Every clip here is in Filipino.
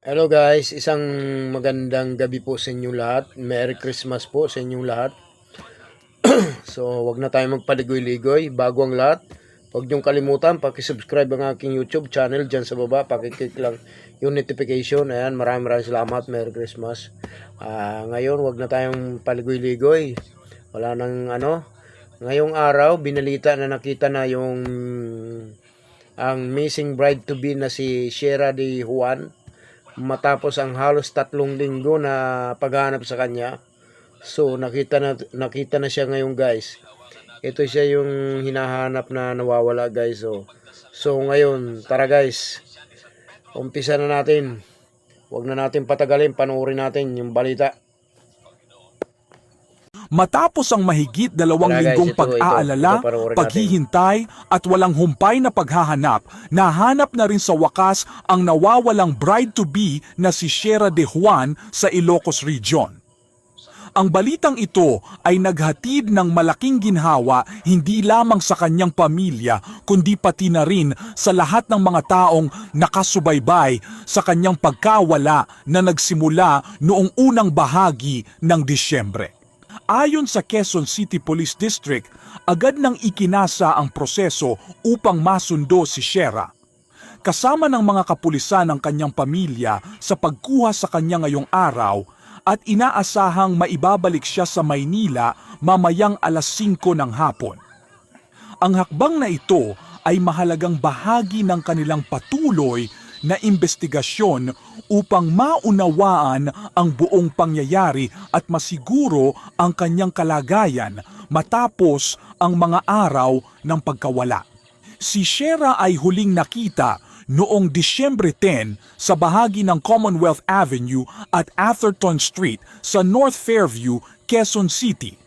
Hello guys, isang magandang gabi po sa inyong lahat. Merry Christmas po sa inyong lahat. So, wag na tayong magpaligoy-ligoy. Bago ang lahat, wag niyong kalimutan, paki-subscribe ang aking YouTube channel dyan sa baba. Paki-click lang yung notification. Ayan, maraming salamat. Merry Christmas. Ngayon, wag na tayong paligoy-ligoy. Wala nang ano. Ngayong araw, binalita na nakita na yung ang missing bride-to-be na si Shera de Juan matapos ang halos 3 linggo na paghahanap sa kanya. So nakita na siya ngayon guys. Ito siya yung hinahanap na nawawala guys. So ngayon tara guys. Umpisa na natin. Huwag na natin patagalin, panoorin natin yung balita. Matapos ang mahigit 2 linggong pag-aalala, paghihintay at walang humpay na paghahanap, nahanap na rin sa wakas ang nawawalang bride-to-be na si Shera de Juan sa Ilocos Region. Ang balitang ito ay naghatid ng malaking ginhawa hindi lamang sa kanyang pamilya kundi pati na rin sa lahat ng mga taong nakasubaybay sa kanyang pagkawala na nagsimula noong unang bahagi ng Disyembre. Ayon sa Quezon City Police District, agad nang ikinasa ang proseso upang masundo si Shera. Kasama ng mga kapulisan ng kanyang pamilya sa pagkuha sa kanya ngayong araw at inaasahang maibabalik siya sa Maynila mamayang alas 5 ng hapon. Ang hakbang na ito ay mahalagang bahagi ng kanilang patuloy na investigasyon upang maunawaan ang buong pangyayari at masiguro ang kanyang kalagayan matapos ang mga araw ng pagkawala. Si Shera ay huling nakita noong Disyembre 10 sa bahagi ng Commonwealth Avenue at Atherton Street sa North Fairview, Quezon City.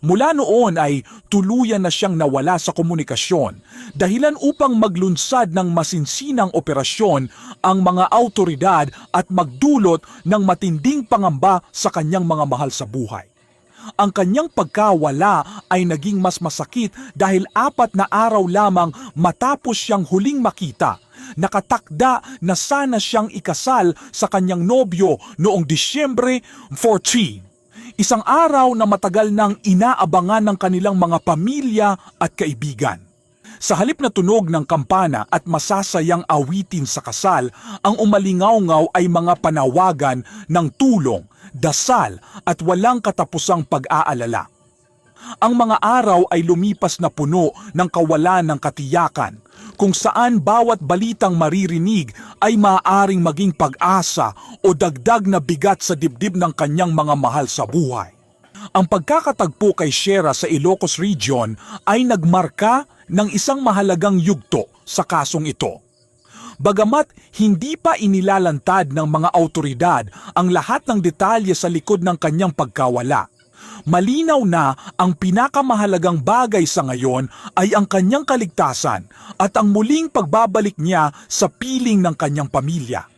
Mula noon ay tuluyan na siyang nawala sa komunikasyon, dahilan upang maglunsad ng masinsinang operasyon ang mga awtoridad at magdulot ng matinding pangamba sa kanyang mga mahal sa buhay. Ang kanyang pagkawala ay naging mas masakit dahil 4 na araw lamang matapos siyang huling makita. Nakatakda na sana siyang ikasal sa kanyang nobyo noong Disyembre 14. Isang araw na matagal nang inaabangan ng kanilang mga pamilya at kaibigan. Sa halip na tunog ng kampana at masasayang awitin sa kasal, ang umalingaw-ngaw ay mga panawagan ng tulong, dasal at walang katapusang pag-aalala. Ang mga araw ay lumipas na puno ng kawalan ng katiyakan, kung saan bawat balitang maririnig ay maaaring maging pag-asa o dagdag na bigat sa dibdib ng kanyang mga mahal sa buhay. Ang pagkakatagpo kay Shera sa Ilocos Region ay nagmarka ng isang mahalagang yugto sa kasong ito. Bagamat hindi pa inilalantad ng mga awtoridad ang lahat ng detalye sa likod ng kanyang pagkawala, malinaw na ang pinakamahalagang bagay sa ngayon ay ang kanyang kaligtasan at ang muling pagbabalik niya sa piling ng kanyang pamilya.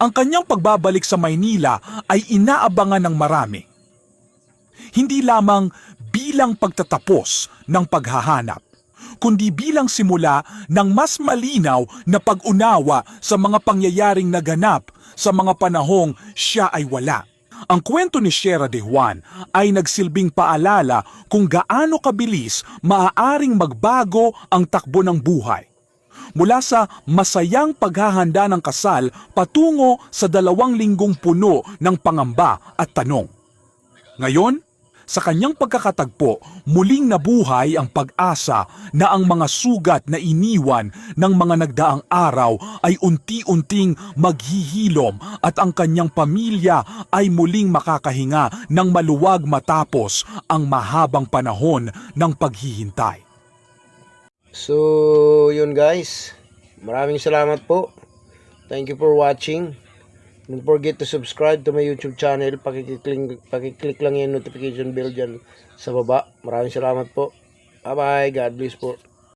Ang kanyang pagbabalik sa Maynila ay inaabangan ng marami. Hindi lamang bilang pagtatapos ng paghahanap, kundi bilang simula ng mas malinaw na pag-unawa sa mga pangyayaring naganap sa mga panahong siya ay wala. Ang kwento ni Shera de Juan ay nagsilbing paalala kung gaano kabilis maaaring magbago ang takbo ng buhay. Mula sa masayang paghahanda ng kasal patungo sa 2 linggong puno ng pangamba at tanong. Ngayon, sa kanyang pagkakatagpo, muling nabuhay ang pag-asa na ang mga sugat na iniwan ng mga nagdaang araw ay unti-unting maghihilom at ang kanyang pamilya ay muling makakahinga ng maluwag matapos ang mahabang panahon ng paghihintay. So yun guys. Maraming salamat po. Thank you for watching. Don't forget to subscribe to my YouTube channel. Pakiclick lang yung notification bell dyan sa baba. Maraming salamat po. Bye bye. God bless po.